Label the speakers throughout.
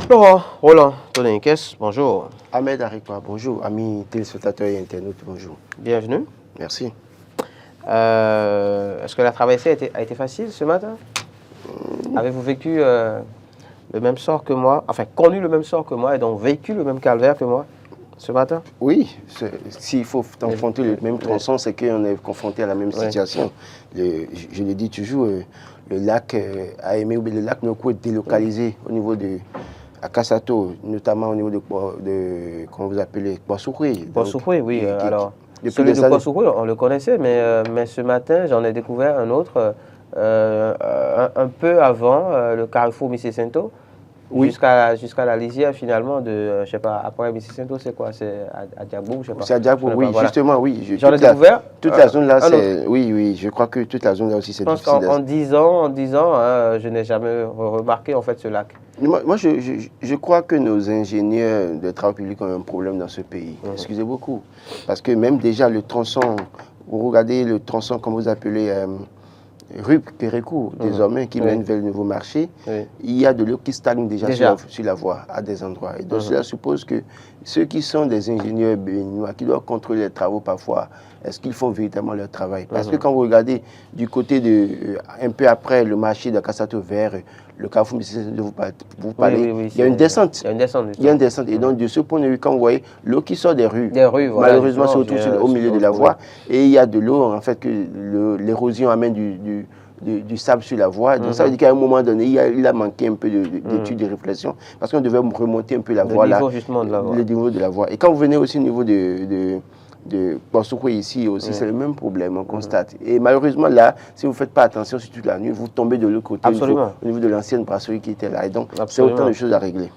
Speaker 1: Laurent Roland Toninkès, bonjour.
Speaker 2: Ahmed Arikwa, bonjour. Amis téléspectateurs et internautes, bonjour.
Speaker 1: Bienvenue.
Speaker 2: Merci.
Speaker 1: Est-ce que la traversée a été facile ce matin? Avez-vous vécu le même sort que moi, enfin connu le même sort que moi et donc vécu le même calvaire que moi ce matin?
Speaker 2: Oui, s'il faut affronter le même tronçon, c'est qu'on est confronté à la même situation. Je le dis toujours, le lac le lac Noko est délocalisé au niveau de à Kassato, notamment au niveau de comment vous appelez, Boissoukoui.
Speaker 1: Boissoukoui, oui. Alors, celui de Boissoukoui, on le connaissait, mais ce matin, j'en ai découvert un autre un peu avant le carrefour Mississinto. Oui. Jusqu'à la lisière finalement de, je sais pas, après Mississinto, c'est quoi? C'est à Diagbou, je sais pas.
Speaker 2: C'est à Diagbou, oui, voilà. Justement, oui.
Speaker 1: J'en ai découvert.
Speaker 2: Toute la zone là, c'est. Oui, je crois que toute la zone là aussi, c'est difficile.
Speaker 1: Je pense qu'en 10 ans, je n'ai jamais remarqué en fait ce lac.
Speaker 2: Moi, je crois que nos ingénieurs de travaux publics ont un problème dans ce pays. Excusez beaucoup. Parce que même déjà le tronçon, vous regardez le tronçon, comme vous appelez, rue Pérécourt, désormais, qui mène vers le nouveau marché, il y a de l'eau qui stagne déjà. Sur la voie à des endroits. Et donc cela suppose que ceux qui sont des ingénieurs béninois, qui doivent contrôler les travaux parfois, est-ce qu'ils font véritablement leur travail? Parce que quand vous regardez du côté de, un peu après le marché de Kassato vers le carrefour de vous parlez, il y a une descente. Il y a une descente. Et donc de ce point de vue, quand vous voyez l'eau qui sort des rues voilà, malheureusement se retrouve au milieu de la voie, et il y a de l'eau en fait que l'érosion amène du sable sur la voie. Donc ça veut dire qu'à un moment donné, il a manqué un peu d'études, de réflexion, parce qu'on devait remonter un peu la voie là, le niveau de la voie. Et quand vous venez aussi au niveau de Boissoukoui ici aussi, c'est le même problème, on constate. Et malheureusement là, si vous ne faites pas attention sur toute la nuit, vous tombez de l'autre côté, au niveau de l'ancienne brasserie qui était là. Et donc, c'est autant de choses à régler.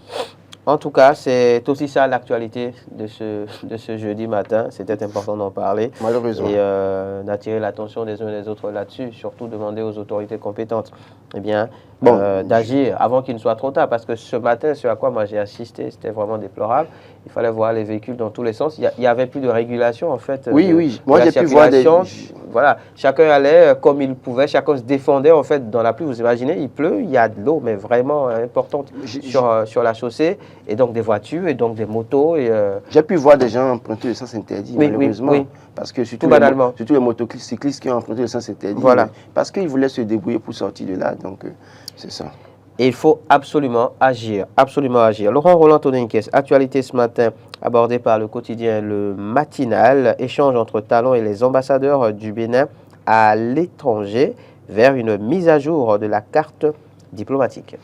Speaker 1: En tout cas, c'est aussi ça l'actualité de ce jeudi matin. C'était important d'en parler.
Speaker 2: Malheureusement.
Speaker 1: Et d'attirer l'attention des uns et des autres là-dessus. Surtout demander aux autorités compétentes d'agir avant qu'il ne soit trop tard. Parce que ce matin, ce à quoi moi j'ai assisté, c'était vraiment déplorable. Il fallait voir les véhicules dans tous les sens. Il n'y avait plus de régulation en fait.
Speaker 2: Oui. Moi j'ai pu voir des...
Speaker 1: Voilà, chacun allait comme il pouvait, chacun se défendait en fait dans la pluie. Vous imaginez, il pleut, il y a de l'eau, mais vraiment importante sur la chaussée. Et donc des voitures, et donc des motos.
Speaker 2: J'ai pu voir des gens emprunter le sens interdit, malheureusement. Oui. Parce que surtout les motocyclistes qui ont emprunté le sens interdit.
Speaker 1: Voilà.
Speaker 2: Parce qu'ils voulaient se débrouiller pour sortir de là. Donc c'est ça.
Speaker 1: Et il faut absolument agir, absolument agir. Laurent Roland Toninkès, actualité ce matin abordée par le quotidien Le Matinal, échange entre Talon et les ambassadeurs du Bénin à l'étranger vers une mise à jour de la carte diplomatique.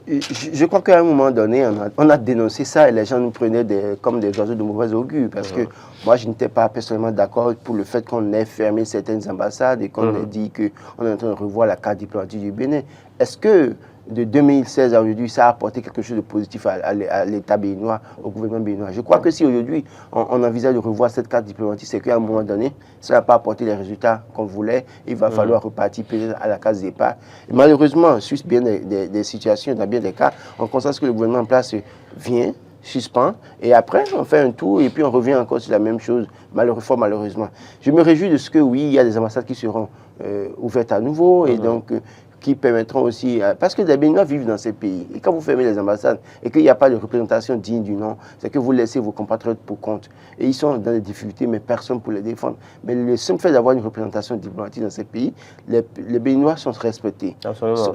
Speaker 2: Je crois qu'à un moment donné, on a dénoncé ça et les gens nous prenaient comme des oiseaux de mauvais augure. Parce que moi, je n'étais pas personnellement d'accord pour le fait qu'on ait fermé certaines ambassades et qu'on ait dit qu'on est en train de revoir la carte diplomatique du Bénin. Est-ce que de 2016 à aujourd'hui, ça a apporté quelque chose de positif à l'État béninois, au gouvernement béninois? Je crois que si aujourd'hui, on envisage de revoir cette carte diplomatique, c'est qu'à un moment donné, ça n'a pas apporté les résultats qu'on voulait. Il va falloir repartir peut-être à la case départ. Et malheureusement, sur bien des situations, dans bien des cas, on constate que le gouvernement en place vient, suspend, et après, on fait un tour, et puis on revient encore sur la même chose, malheureusement. Je me réjouis de ce que, oui, il y a des ambassades qui seront ouvertes à nouveau, et donc... qui permettront aussi... parce que les Béninois vivent dans ces pays. Et quand vous fermez les ambassades et qu'il n'y a pas de représentation digne du nom, c'est que vous laissez vos compatriotes pour compte. Et ils sont dans des difficultés, mais personne pour les défendre. Mais le simple fait d'avoir une représentation diplomatique dans ces pays, les Béninois sont respectés.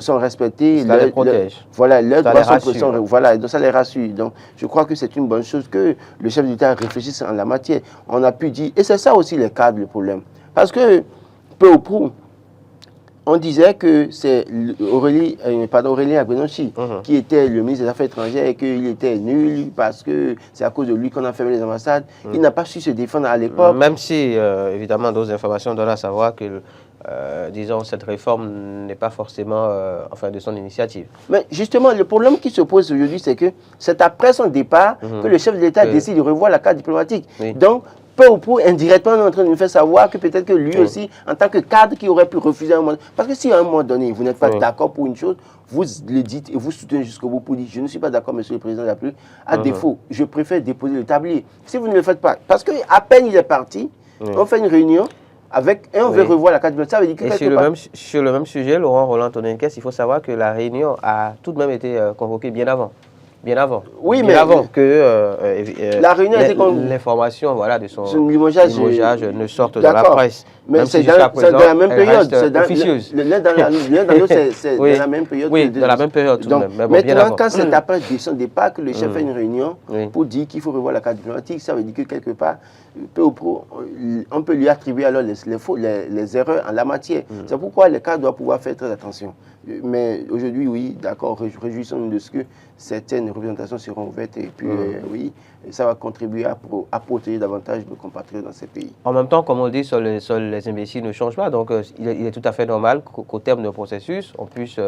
Speaker 2: Sont respectés.
Speaker 1: Ça les protège.
Speaker 2: Voilà, leurs droits sont... Voilà, donc ça les rassure. Donc je crois que c'est une bonne chose que le chef d'État réfléchisse en la matière. On a pu dire... Et c'est ça aussi les cadres, le problème. Parce que, peu ou prou, on disait que c'est Aurélien Agbenonchi qui était le ministre des Affaires étrangères et qu'il était nul parce que c'est à cause de lui qu'on a fermé les ambassades. Il n'a pas su se défendre à l'époque.
Speaker 1: Même si, évidemment, d'autres informations donnent à savoir que, disons, cette réforme n'est pas forcément de son initiative.
Speaker 2: Mais justement, le problème qui se pose aujourd'hui, c'est que c'est après son départ que le chef de l'État décide de revoir la carte diplomatique. Donc, peu ou prou, indirectement, on est en train de nous faire savoir que peut-être que lui aussi, en tant que cadre qui aurait pu refuser un moment... Parce que si à un moment donné, vous n'êtes pas d'accord pour une chose, vous le dites et vous soutenez jusqu'au bout pour dire « je ne suis pas d'accord, monsieur le président de la République ». À défaut, je préfère déposer le tablier. Si vous ne le faites pas, parce qu'à peine il est parti, on fait une réunion, et on veut revoir la carte diplomatique. Ça veut dire que
Speaker 1: sur le même sujet, Laurent Roland Toninkès, il faut savoir que la réunion a tout de même été convoquée bien avant. bien avant.
Speaker 2: Oui,
Speaker 1: bien avant que
Speaker 2: la réunion était comme
Speaker 1: l'information voilà, de son
Speaker 2: limogeage
Speaker 1: ne sorte dans la presse.
Speaker 2: Mais c'est dans la même période. L'un dans l'autre, c'est dans la même période.
Speaker 1: Oui, dans la même période tout de même.
Speaker 2: Mais maintenant, quand c'est après son départ que le chef fait une réunion pour dire qu'il faut revoir la carte diplomatique, ça veut dire que quelque part, peu ou prou, on peut lui attribuer alors les erreurs en la matière. C'est pourquoi le cadre doit pouvoir faire très attention. Mais aujourd'hui, oui, d'accord, réjouissons-nous de ce que certaines représentations seront ouvertes et puis oui, ça va contribuer à protéger davantage nos compatriotes dans ces pays.
Speaker 1: En même temps, comme on dit, seuls les imbéciles ne changent pas, donc il est tout à fait normal qu'au terme d'un processus, on puisse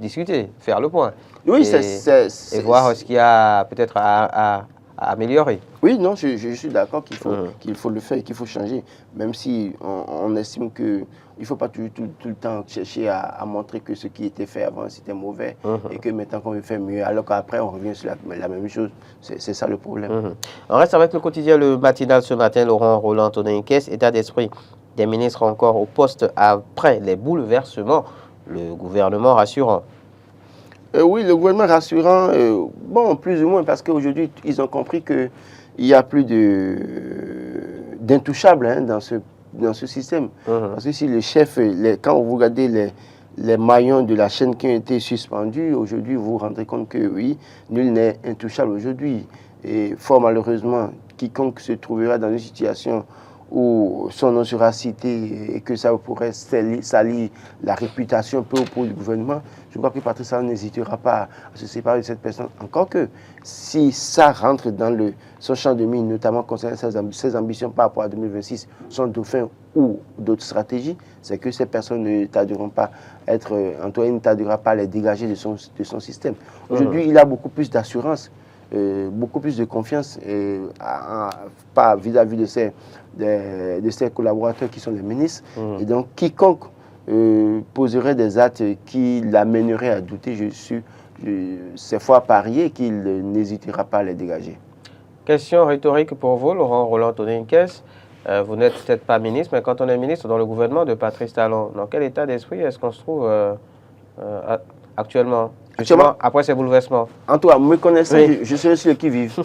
Speaker 1: discuter, faire le point.
Speaker 2: Oui,
Speaker 1: et voir ce qu'il y a peut-être à améliorer.
Speaker 2: Oui, non, je suis d'accord qu'il faut le faire et qu'il faut changer, même si on estime qu'il ne faut pas tout le temps chercher à montrer que ce qui était fait avant c'était mauvais et que maintenant qu'on veut faire mieux, alors qu'après on revient sur la même chose. C'est ça le problème.
Speaker 1: On reste avec le quotidien, le matinal ce matin, Laurent Roland Tonnet-Inquiès, état d'esprit des ministres encore au poste après les bouleversements, le gouvernement rassurant.
Speaker 2: Oui, le gouvernement rassurant, bon, plus ou moins, parce qu'aujourd'hui, ils ont compris qu'il n'y a plus d'intouchables dans ce système. Parce que si le chef, quand vous regardez les maillons de la chaîne qui ont été suspendus, aujourd'hui, vous vous rendrez compte que oui, nul n'est intouchable aujourd'hui. Et fort malheureusement, quiconque se trouvera dans une situation où son nom sera cité et que ça pourrait salir la réputation peu pour le gouvernement, je crois que Patrice Talon n'hésitera pas à se séparer de cette personne. Encore que si ça rentre dans son champ de mine, notamment concernant ses ambitions par rapport à 2026, son dauphin ou d'autres stratégies, c'est que ces personnes ne tarderont pas Antoine ne tardera pas à les dégager de son système. Aujourd'hui, il a beaucoup plus d'assurance, beaucoup plus de confiance vis-à-vis de ses collaborateurs qui sont les ministres. Et donc, quiconque poserait des actes qui l'amèneraient à douter, c'est fort parier qu'il n'hésitera pas à les dégager.
Speaker 1: Question rhétorique pour vous, Laurent Roland Tonnet-Inquiès. Vous n'êtes peut-être pas ministre, mais quand on est ministre dans le gouvernement de Patrice Talon, dans quel état d'esprit est-ce qu'on se trouve actuellement après ces bouleversements?
Speaker 2: Antoine, me connaissant, je serai celui qui vive.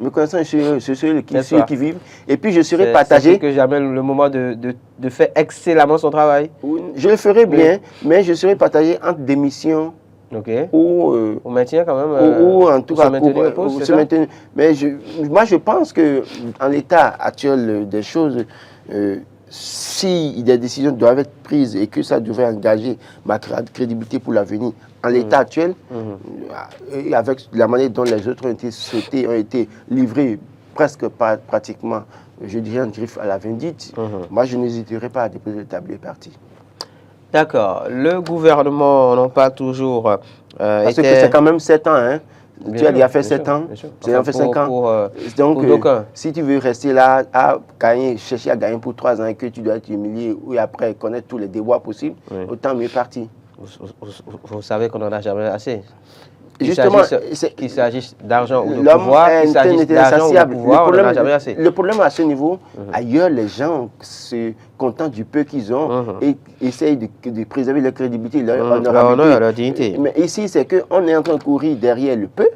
Speaker 2: Me connaissant, je serai celui qui vive. Et puis je serai partagé.
Speaker 1: C'est que jamais le moment de faire excellemment son travail.
Speaker 2: Je le ferai bien, mais je serai partagé entre démission ou
Speaker 1: maintien quand même.
Speaker 2: Ou en tout cas se maintenir. Mais moi je pense que en l'état actuel des choses, si des décisions doivent être prises et que ça devrait engager ma crédibilité pour l'avenir, en l'état actuel, et avec la manière dont les autres ont été sautés, ont été livrés presque pratiquement, je dirais, en griffe à la vindicte, moi je n'hésiterai pas à déposer le tablier parti.
Speaker 1: D'accord. Le gouvernement, non pas toujours...
Speaker 2: parce que c'est quand même 7 ans, hein. Tu as déjà fait 7 ans, tu as fait 5 ans. Donc, si tu veux rester là, chercher à gagner pour 3 ans et que tu dois être humilié ou après connaître tous les déboires possibles, autant mieux partir.
Speaker 1: Vous savez qu'on n'en a jamais assez.
Speaker 2: Justement,
Speaker 1: qu'il s'agisse d'argent ou de pouvoir, qu'il s'agisse d'argent ou de pouvoir, on n'en a jamais assez.
Speaker 2: Le problème à ce niveau, ailleurs, les gens se contentent du peu qu'ils ont et essayent de préserver leur crédibilité, leur honneur,
Speaker 1: leur dignité.
Speaker 2: Mais ici, c'est qu'on est en train de courir derrière le peu.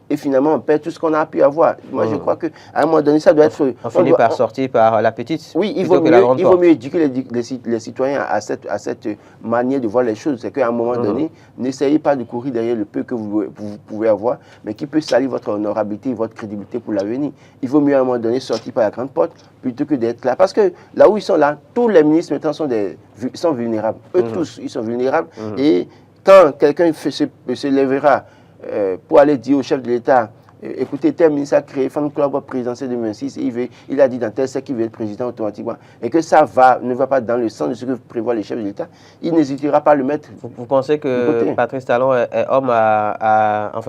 Speaker 2: Et finalement, on perd tout ce qu'on a pu avoir. Moi, je crois qu'à un moment donné, ça doit être...
Speaker 1: On finit par sortir par la petite.
Speaker 2: Oui, il vaut mieux éduquer les citoyens à cette manière de voir les choses. C'est qu'à un moment donné, n'essayez pas de courir derrière le peu que vous pouvez avoir, mais qui peut salir votre honorabilité, votre crédibilité pour l'avenir. Il vaut mieux à un moment donné sortir par la grande porte plutôt que d'être là. Parce que là où ils sont là, tous les ministres maintenant sont vulnérables. Eux tous, ils sont vulnérables. Et quand quelqu'un se lèvera pour aller dire au chef de l'État, écoutez, tel ministre a créé Femme Club présidentielle 2026, il a dit dans tel secteur qu'il veut être président automatiquement, et que ça ne va pas dans le sens de ce que prévoit le chef de l'État, il n'hésitera pas à le mettre.
Speaker 1: Vous pensez que Patrice Talon est homme à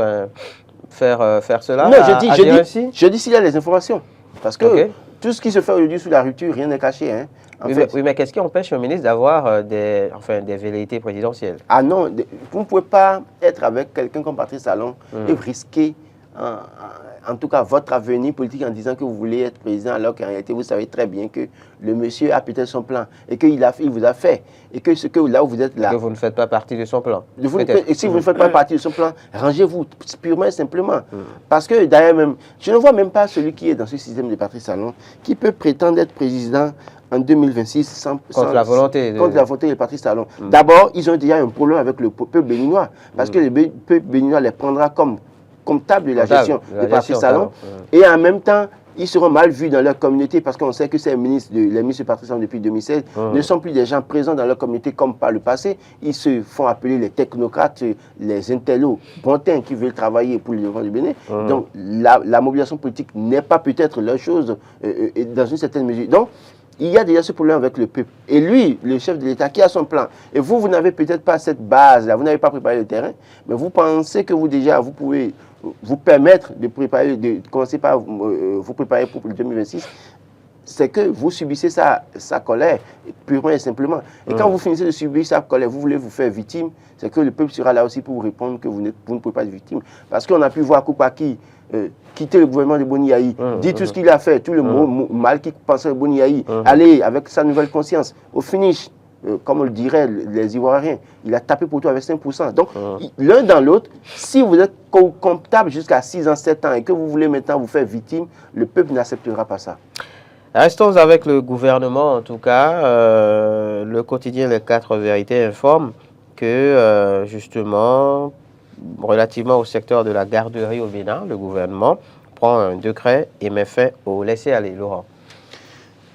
Speaker 1: faire cela?
Speaker 2: Non, je dis s'il y a les informations. Parce que tout ce qui se fait aujourd'hui sous la rupture, rien n'est caché. Hein.
Speaker 1: Oui, mais qu'est-ce qui empêche un ministre d'avoir des velléités présidentielles?
Speaker 2: Ah non, vous ne pouvez pas être avec quelqu'un comme Patrice Talon et risquer en tout cas votre avenir politique en disant que vous voulez être président alors qu'en réalité vous savez très bien que le monsieur a peut-être son plan et qu'il vous a fait et que là où vous êtes là...
Speaker 1: Que vous ne faites pas partie de son plan.
Speaker 2: Et si vous ne faites pas partie de son plan, rangez-vous purement et simplement. Parce que d'ailleurs même, je ne vois même pas celui qui est dans ce système de Patrice Talon qui peut prétendre être président en 2026
Speaker 1: contre la volonté
Speaker 2: de Patrice Talon. D'abord, ils ont déjà un problème avec le peuple béninois parce que le peuple béninois les prendra comme comptable de la gestion de Patrice Talon. Et en même temps, ils seront mal vus dans leur communauté parce qu'on sait que ces ministres de Patrice Talon depuis 2016 ne sont plus des gens présents dans leur communauté comme par le passé. Ils se font appeler les technocrates, les intellos, bontins qui veulent travailler pour le développement du Bénin. Donc la mobilisation politique n'est pas peut-être leur chose dans une certaine mesure. Donc, il y a déjà ce problème avec le peuple. Et lui, le chef de l'État, qui a son plan. Et vous, vous n'avez peut-être pas cette base-là, vous n'avez pas préparé le terrain, mais vous pensez que vous pouvez vous permettre de commencer par vous préparer pour le 2026. C'est que vous subissez sa colère, purement et simplement. Et quand vous finissez de subir sa colère, vous voulez vous faire victime, c'est que le peuple sera là aussi pour vous répondre que vous ne pouvez pas être victime. Parce qu'on a pu voir Koupaki quitter le gouvernement de Boni Yayi, dire tout ce qu'il a fait, tout le mal qu'il pensait de Boni Yayi, aller avec sa nouvelle conscience. Au finish, comme on le dirait les Ivoiriens, il a tapé pour tout avec 5%. Donc, l'un dans l'autre, si vous êtes comptable jusqu'à 6 ans, 7 ans et que vous voulez maintenant vous faire victime, le peuple n'acceptera pas ça.
Speaker 1: Restons avec le gouvernement, en tout cas. Le quotidien Les 4 Vérités informe que, justement, relativement au secteur de la garderie au Bénin, le gouvernement prend un décret et met fin au laisser-aller. Laurent.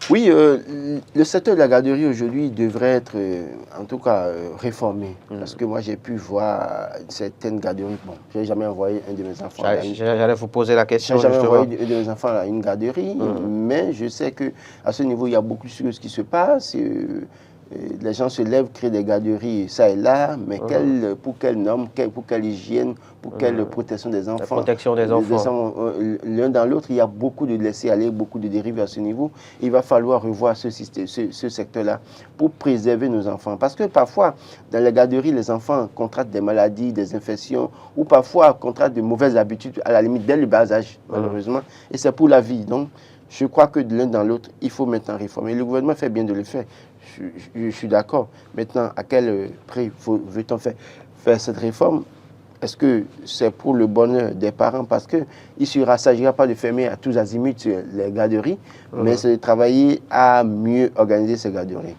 Speaker 2: Oui, le secteur de la garderie aujourd'hui devrait être, en tout cas, réformé. Parce que moi, j'ai pu voir certaines garderies. Bon, je n'ai jamais envoyé un de mes enfants.
Speaker 1: J'allais vous poser la question.
Speaker 2: Je n'ai jamais envoyé un de mes enfants à une garderie. Mais je sais qu'à ce niveau, il y a beaucoup de choses qui se passent. Les gens se lèvent, créent des garderies, ça et là, mais pour quelle norme, pour quelle hygiène, pour quelle protection des enfants.
Speaker 1: La protection des enfants.
Speaker 2: L'un dans l'autre, il y a beaucoup de laisser-aller, beaucoup de dérives à ce niveau. Il va falloir revoir ce secteur-là pour préserver nos enfants. Parce que parfois, dans les garderies, les enfants contractent des maladies, des infections, ou parfois contractent de mauvaises habitudes, à la limite, dès le bas âge, malheureusement. Et c'est pour la vie. Donc, je crois que de l'un dans l'autre, il faut maintenant réformer. Le gouvernement fait bien de le faire. Je suis d'accord. Maintenant, à quel prix veut-on faire cette réforme? Est-ce que c'est pour le bonheur des parents? Parce qu'il ne s'agira pas de fermer à tous azimuts les garderies, mais c'est de travailler à mieux organiser ces garderies.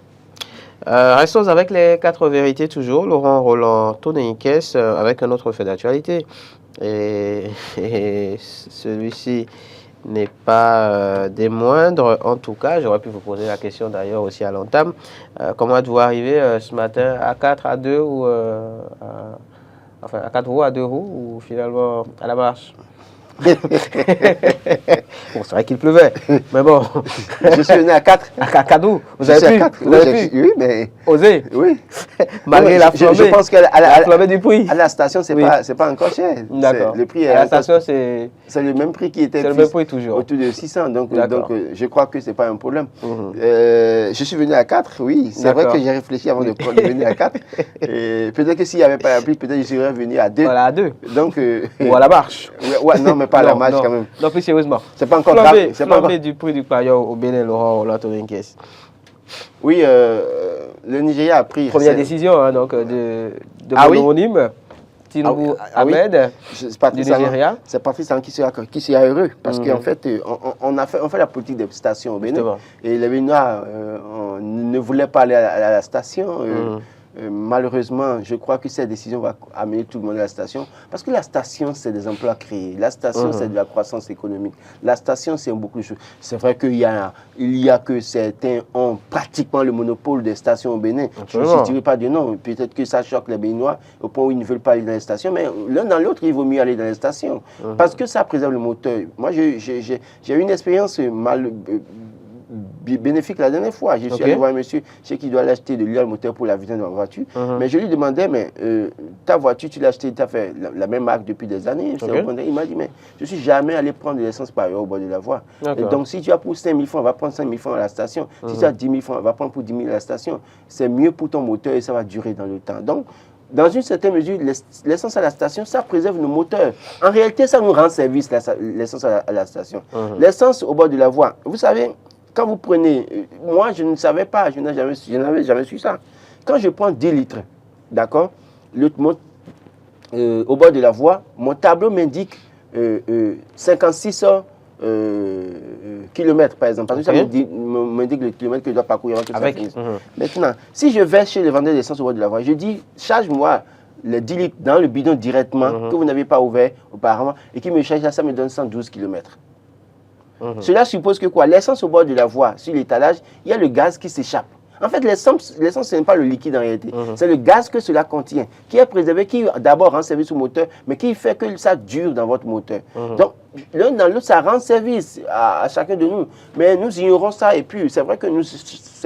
Speaker 1: Restons avec les 4 vérités toujours. Laurent Roland Tonneikes avec un autre fait d'actualité. Et celui-ci n'est pas des moindres. En tout cas, j'aurais pu vous poser la question d'ailleurs aussi à l'entame. Comment êtes-vous arrivé ce matin à 4, à 2 ou enfin à 4 roues, à 2 roues ou finalement à la marche? Bon, c'est vrai qu'il pleuvait, mais bon.
Speaker 2: Je suis venu à 4.
Speaker 1: À 4 roues. Vous avez pu,
Speaker 2: oui, mais...
Speaker 1: Oser.
Speaker 2: Oui.
Speaker 1: Malgré la flambée.
Speaker 2: Je pense qu'à
Speaker 1: la du prix.
Speaker 2: À la station, c'est pas encore cher.
Speaker 1: D'accord.
Speaker 2: Le prix
Speaker 1: à la station, c'est
Speaker 2: le même prix qui était.
Speaker 1: C'est le même prix toujours.
Speaker 2: Autour de 600. Donc je crois que c'est pas un problème. Je suis venu à 4, oui. C'est vrai que j'ai réfléchi avant de venir à 4. Peut-être que s'il n'y avait pas la pluie, peut-être que je serais venu à 2.
Speaker 1: Voilà, à 2.
Speaker 2: Donc,
Speaker 1: ou à la marche.
Speaker 2: Ouais, non, mais pas à la marche quand même.
Speaker 1: Non, plus sérieusement.
Speaker 2: C'est pas encore grave. C'est pas encore...
Speaker 1: du prix du paillot au Bénin, Laurent Roland Tonneikes.
Speaker 2: Oui, le Nigeria a pris...
Speaker 1: Première décision hein, donc, de mon homonyme, Tinubu Ahmed, du Nigeria.
Speaker 2: C'est Patrice Talon qui sera heureux, parce qu'en fait, on fait la politique des stations au Bénin. Justement. Et les Béninois ne voulaient pas aller à la station. Malheureusement, je crois que cette décision va amener tout le monde à la station. Parce que la station, c'est des emplois créés. La station, c'est de la croissance économique. La station, c'est beaucoup de choses. C'est vrai qu'il y a que certains ont pratiquement le monopole des stations au Bénin. Je ne dirais pas de non. Peut-être que ça choque les Béninois au point où ils ne veulent pas aller dans les stations. Mais l'un dans l'autre, il vaut mieux aller dans les stations. Parce que ça préserve le moteur. Moi, j'ai eu une expérience bénéfique la dernière fois. Je suis allé voir un monsieur, je sais qu'il doit l'acheter de l'huile à moteur pour la vidange de ma voiture. Mais je lui demandais, mais ta voiture, tu l'as achetée, tu as fait la même marque depuis des années. Il m'a dit, mais je ne suis jamais allé prendre de l'essence par ailleurs au bord de la voie. Et donc, si tu as pour 5 000 francs, on va prendre 5 000 francs à la station. Si tu as 10 000 francs, on va prendre pour 10 000 à la station. C'est mieux pour ton moteur et ça va durer dans le temps. Donc, dans une certaine mesure, l'essence à la station, ça préserve nos moteurs. En réalité, ça nous rend service, l'essence à la station. L'essence au bord de la voie. Vous savez, quand vous prenez... Moi, je ne savais pas, je n'avais jamais su ça. Quand je prends 10 litres, d'accord, au bord de la voie, mon tableau m'indique 56 kilomètres, par exemple. Parce que ça m'indique le kilomètre que je dois parcourir avant que ça finisse. Maintenant, si je vais chez le vendeur d'essence au bord de la voie, je dis, charge-moi les 10 litres dans le bidon directement, que vous n'avez pas ouvert auparavant, et qui me charge ça, ça me donne 112 kilomètres. Cela suppose que quoi? L'essence au bord de la voie, sur l'étalage, il y a le gaz qui s'échappe. En fait, l'essence, ce n'est pas le liquide en réalité. C'est le gaz que cela contient, qui est préservé, qui d'abord rend service au moteur, mais qui fait que ça dure dans votre moteur. Donc, l'un dans l'autre, ça rend service à chacun de nous. Mais nous ignorons ça. Et puis, c'est vrai que nous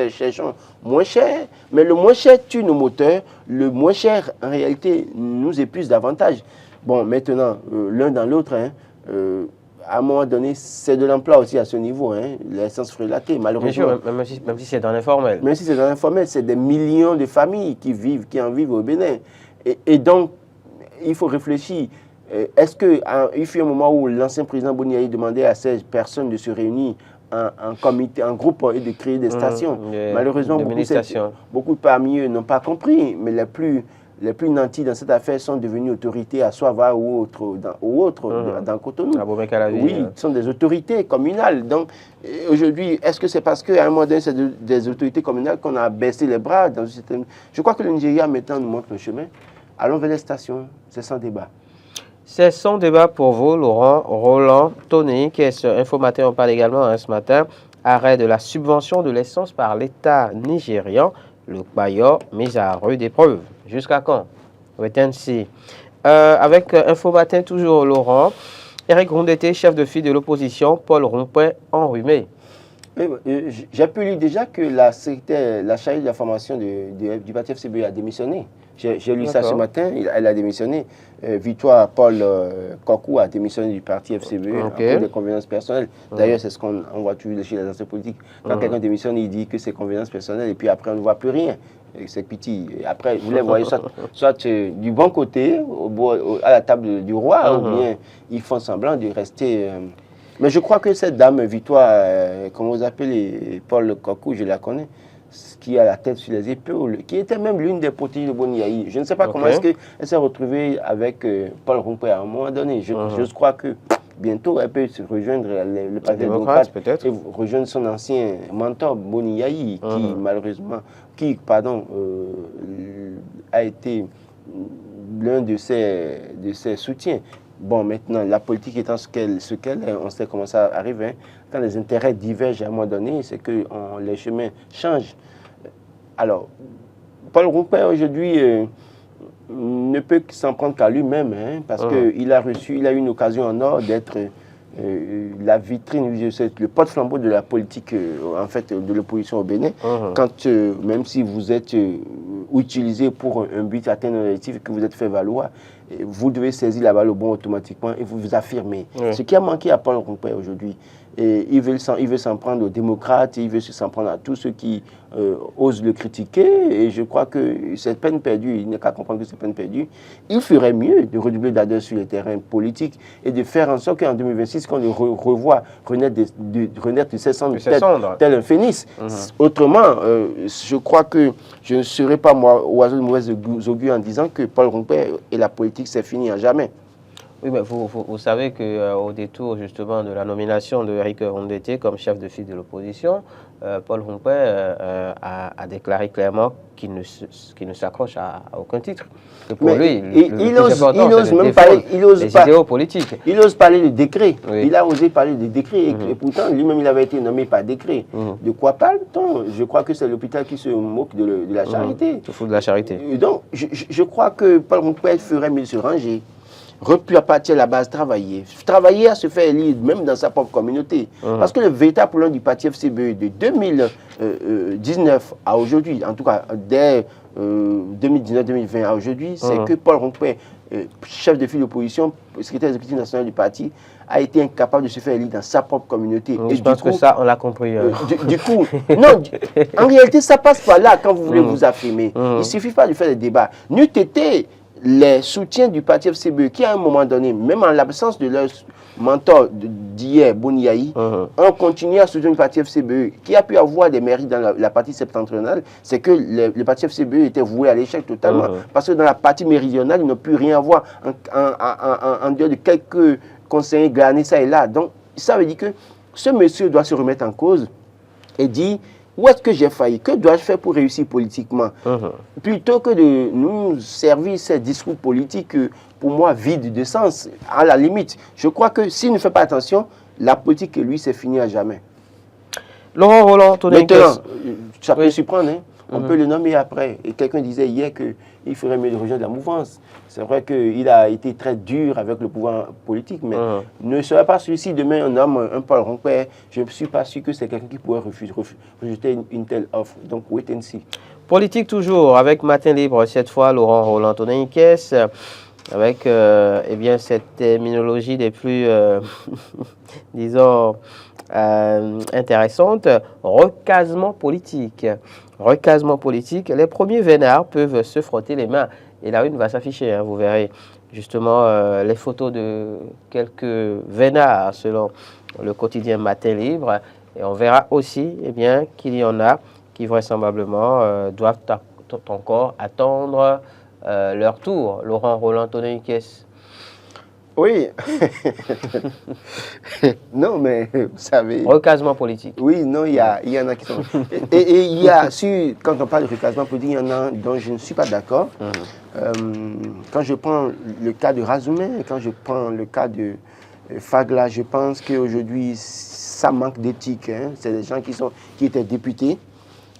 Speaker 2: cherchons moins cher, mais le moins cher tue nos moteurs. Le moins cher, en réalité, nous épuise davantage. Bon, maintenant, l'un dans l'autre, à un moment donné, c'est de l'emploi aussi à ce niveau, l'essence frelatée, malheureusement.
Speaker 1: Bien sûr, même si c'est dans l'informel.
Speaker 2: Même si c'est dans l'informel, c'est des millions de familles qui en vivent au Bénin. Et donc, il faut réfléchir. Est-ce qu'il fut un moment où l'ancien président Boni demandait à ces personnes de se réunir en comité, en groupe et de créer des stations? Malheureusement, beaucoup parmi eux n'ont pas compris, mais les plus nantis dans cette affaire sont devenus autorités à Soava ou autre dans Cotonou. Oui, ils sont des autorités communales. Donc, aujourd'hui, est-ce que c'est parce qu'à un moment donné, c'est des autorités communales qu'on a baissé les bras dans ce système? Je crois que le Nigeria, maintenant, nous montre le chemin. Allons vers les stations, c'est sans débat.
Speaker 1: C'est sans débat pour vous, Laurent. Roland Tony, qui est sur Infomatin, on parle également ce matin, arrêt de la subvention de l'essence par l'État nigérian. Le Bayor mis à rude épreuve. Jusqu'à quand? Avec Infomatin, toujours Laurent. Éric Rondeté, chef de file de l'opposition, Paul Rompouet, enrhumé.
Speaker 2: J'ai pu lire déjà que la chargée de la formation du parti FCBE a démissionné. J'ai lu ça ce matin, elle a démissionné. Victoire Paul Kokou a démissionné du parti FCBE à cause des convenances personnelles. D'ailleurs, c'est ce qu'on voit toujours chez les anciens politiques. Quand quelqu'un démissionne, il dit que c'est convenances personnelles et puis après, on ne voit plus rien. C'est petit. Après, vous les voyez soit du bon côté, à la table du roi, ou bien ils font semblant de rester... Mais je crois que cette dame, Victoire, comment vous appelez, Paul Kokou, je la connais, qui a la tête sur les épaules, qui était même l'une des protégées de Boni. Je ne sais pas comment est-ce qu'elle s'est retrouvée avec Paul Rompouet à un moment donné. Je crois que bientôt, elle peut se rejoindre le Parti démocrate peut-être et rejoindre son ancien mentor, Boni Yayi, qui malheureusement, a été l'un de ses soutiens. Bon, maintenant, la politique étant ce qu'elle est, on sait comment ça arrive. Quand les intérêts divergent à un moment donné, c'est que les chemins changent. Alors, Paul Rompouet, aujourd'hui, ne peut s'en prendre qu'à lui-même, parce qu'il a eu une occasion en or d'être la vitrine, le porte-flambeau de la politique, en fait, de l'opposition au Bénin. Quand, même si vous êtes utilisé pour un but, atteindre un objectif que vous êtes fait valoir, vous devez saisir la balle au bon automatiquement et vous vous affirmez. Ce qui a manqué à Paul Rompouet aujourd'hui. Et il veut s'en prendre aux démocrates, il veut s'en prendre à tous ceux qui osent le critiquer. Et je crois que c'est peine perdue, il n'est qu'à comprendre que c'est peine perdue. Il ferait mieux de redoubler d'ardeur sur les terrains politiques et de faire en sorte qu'en 2026, qu'on le revoie renaître de ses cendres tel un phénix. Autrement, je crois que je ne serai pas moi oiseau de mauvaise augure en disant que Paul Rompouet et la politique, c'est fini à jamais.
Speaker 1: Oui, mais vous savez qu'au détour justement de la nomination de Éric Rondeté comme chef de file de l'opposition, Paul Rompouet a déclaré clairement qu'il ne s'accroche à aucun titre. Que pour lui,
Speaker 2: il ose même parler,
Speaker 1: idéaux politiques.
Speaker 2: Il ose parler de décret. Oui. Il a osé parler de décret et pourtant lui-même il avait été nommé par décret. De quoi parle-t-on? Je crois que c'est l'hôpital qui se moque de la charité.
Speaker 1: Se fout de la charité.
Speaker 2: Donc je crois que Paul Rompouet ferait mieux de se ranger. Repartir à la base, travailler à se faire élire, même dans sa propre communauté. Parce que le véritable problème du parti FCBE de 2019 à aujourd'hui, en tout cas dès 2019-2020 à aujourd'hui, c'est que Paul Rompouet chef de file d'opposition, secrétaire exécutif national du parti, a été incapable de se faire élire dans sa propre communauté.
Speaker 1: Et je pense que ça, on l'a compris.
Speaker 2: Du coup, non, en réalité, ça passe par là quand vous voulez vous affirmer. Il ne suffit pas de faire des débats. N'eût été les soutiens du parti FCBE qui, à un moment donné, même en l'absence de leur mentor d'hier, Boniaï, ont continué à soutenir le parti FCBE, qui a pu avoir des mairies dans la partie septentrionale, c'est que le parti FCBE était voué à l'échec totalement. Parce que dans la partie méridionale, ils n'ont pu rien avoir en dehors de quelques conseillers glanés ça et là. Donc, ça veut dire que ce monsieur doit se remettre en cause et dire où est-ce que j'ai failli, que dois-je faire pour réussir politiquement, plutôt que de nous servir ces discours politiques, pour moi, vides de sens. À la limite, je crois que s'il ne fait pas attention, la politique, lui, c'est fini à jamais.
Speaker 1: Laurent Roland,
Speaker 2: maintenant, ça peut surprendre, hein? On peut le nommer après. Et quelqu'un disait hier qu'il ferait mieux de rejoindre la mouvance. C'est vrai qu'il a été très dur avec le pouvoir politique, mais ne serait pas celui-ci demain un homme, un Paul Ronquer, je ne suis pas sûr que c'est quelqu'un qui pourrait rejeter une telle offre. Donc, wait and see.
Speaker 1: Politique toujours, avec Matin Libre, cette fois, Laurent Roland Toneniquès, avec eh bien, cette terminologie des plus, disons, intéressante, recasement politique. Recasement politique, les premiers vénards peuvent se frotter les mains. Et la une va s'afficher, hein, vous verrez justement les photos de quelques vénards selon le quotidien Matin Libre. Et on verra aussi eh bien, qu'il y en a qui vraisemblablement doivent encore attendre leur tour. Laurent Roland Toneniquès.
Speaker 2: Oui. Non, mais vous savez...
Speaker 1: Recasement politique.
Speaker 2: Oui, non, il y en a qui sont... et il y a, quand on parle de recasement politique, il y en a dont je ne suis pas d'accord. Quand je prends le cas de Razoumen, quand je prends le cas de Fagla, je pense qu'aujourd'hui, ça manque d'éthique. Hein. C'est des gens qui étaient députés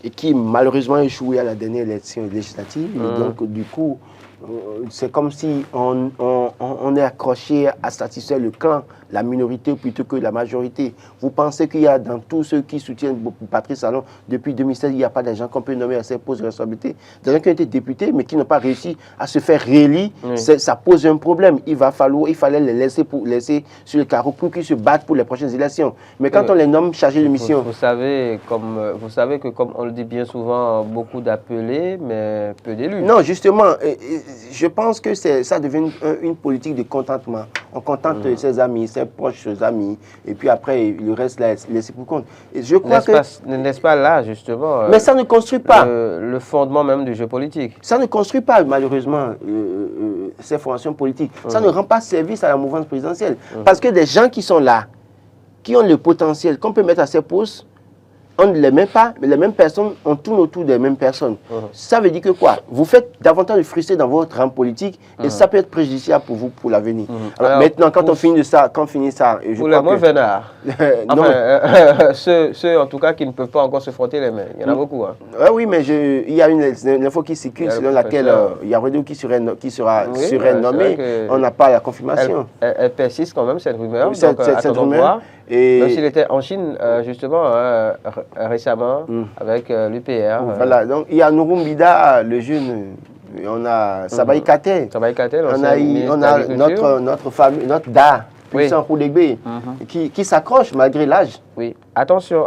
Speaker 2: et qui malheureusement ont échoué à la dernière élection législative. Et donc, du coup... c'est comme si on est accroché à satisfaire le clan, la minorité plutôt que la majorité. Vous pensez qu'il y a dans tous ceux qui soutiennent Patrice Talon depuis 2016, il n'y a pas des gens qu'on peut nommer à ces postes de responsabilité, des gens qui ont été députés mais qui n'ont pas réussi à se faire réélire, ça pose un problème. Il fallait les laisser sur le carreau pour qu'ils se battent pour les prochaines élections. Mais quand on les nomme chargés de mission...
Speaker 1: Vous savez que comme on le dit bien souvent, beaucoup d'appelés mais peu d'élus.
Speaker 2: Non, justement... je pense que ça devient une politique de contentement. On contente ses amis, ses proches amis, et puis après, le reste, laissé pour compte. Et je crois
Speaker 1: n'est-ce pas là, justement...
Speaker 2: mais ça ne construit pas.
Speaker 1: Le fondement même du jeu politique.
Speaker 2: Ça ne construit pas, malheureusement, ces formations politiques. Ça ne rend pas service à la mouvance présidentielle. Parce que des gens qui sont là, qui ont le potentiel, qu'on peut mettre à ces postes, on ne les met pas, mais les mêmes personnes, on tourne autour des mêmes personnes. Ça veut dire que quoi? Vous faites davantage de frustrer dans votre rang politique et ça peut être préjudiciable pour vous, pour l'avenir. Alors maintenant, quand on finit ça, je
Speaker 1: pour les moins vénards, enfin, ceux en tout cas qui ne peuvent pas encore se frotter les mains, il y en a beaucoup. Hein.
Speaker 2: Oui, mais il y a une info qui circule selon laquelle il y a Redo qui sera nommé. On n'a pas la confirmation.
Speaker 1: Elle persiste quand même, cette rumeur.
Speaker 2: Cette rumeur.
Speaker 1: Même s'il était en Chine, justement, récemment, avec l'UPR.
Speaker 2: Voilà, donc il y a Nouroumbida, le jeune, on a Sabaï Kate, on a notre DA, puissant Koudegbe, qui s'accroche malgré l'âge.
Speaker 1: Oui, attention,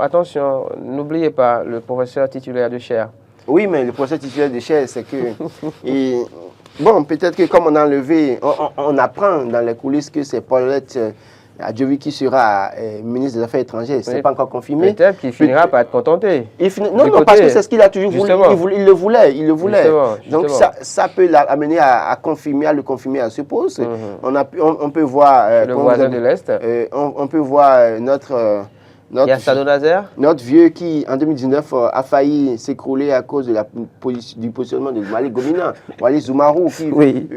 Speaker 1: n'oubliez pas le professeur titulaire de chaire.
Speaker 2: Oui, mais le professeur titulaire de chaire, c'est que... bon, peut-être que comme on a enlevé, on apprend dans les coulisses que c'est Paulette Adjovi qui sera ministre des Affaires étrangères, ce n'est pas encore confirmé.
Speaker 1: Peut-être qu'il finira par être contenté.
Speaker 2: Non, parce que c'est ce qu'il a toujours voulu. Il le voulait.
Speaker 1: Justement.
Speaker 2: Donc ça peut l'amener à le confirmer à ce poste. On peut voir...
Speaker 1: le voisin de l'Est.
Speaker 2: On peut voir notre vieux qui, en 2019, a failli s'écrouler à cause de du positionnement de Malik Gomina. Wali Zoumarou,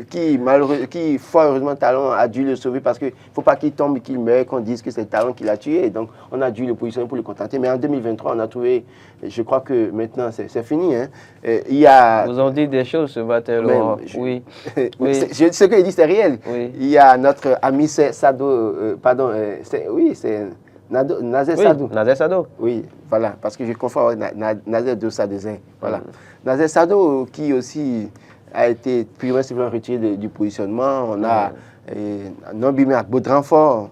Speaker 2: qui fort heureusement, Talon a dû le sauver parce qu'il ne faut pas qu'il tombe et qu'il meure, qu'on dise que c'est Talon qui l'a tué. Donc, on a dû le positionner pour le contenter. Mais en 2023, on a trouvé, je crois que maintenant, c'est fini. Hein.
Speaker 1: Vous en dites des choses ce matin, Laurent. Oui.
Speaker 2: Ce qu'il dit, c'est réel.
Speaker 1: Oui.
Speaker 2: Il y a notre ami Sado, c'est... Nazer Sadou.
Speaker 1: Nazer Sadou.
Speaker 2: Oui, voilà, parce que je confonds avec Nazer Dossa Desin. Voilà. Nazer Sadou qui aussi a été purement simplement retiré du positionnement. On a Nombimé Baudrenfort,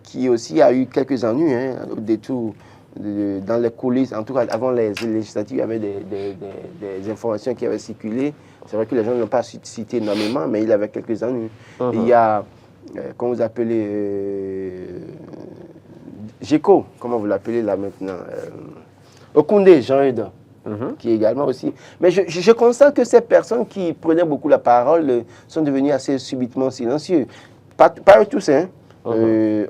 Speaker 2: qui aussi a eu quelques ennuis au détour. Dans les coulisses, en tout cas avant les législatives, il y avait des informations qui avaient circulé. C'est vrai que les gens ne l'ont pas cité énormément, mais il avait quelques ennuis. Il y a, comment vous appelez, GECO, comment vous l'appelez là maintenant, Okoundé, Jean-Eudes, qui est également aussi. Mais je constate que ces personnes qui prenaient beaucoup la parole sont devenues assez subitement silencieux. Pas eux tous, hein. Il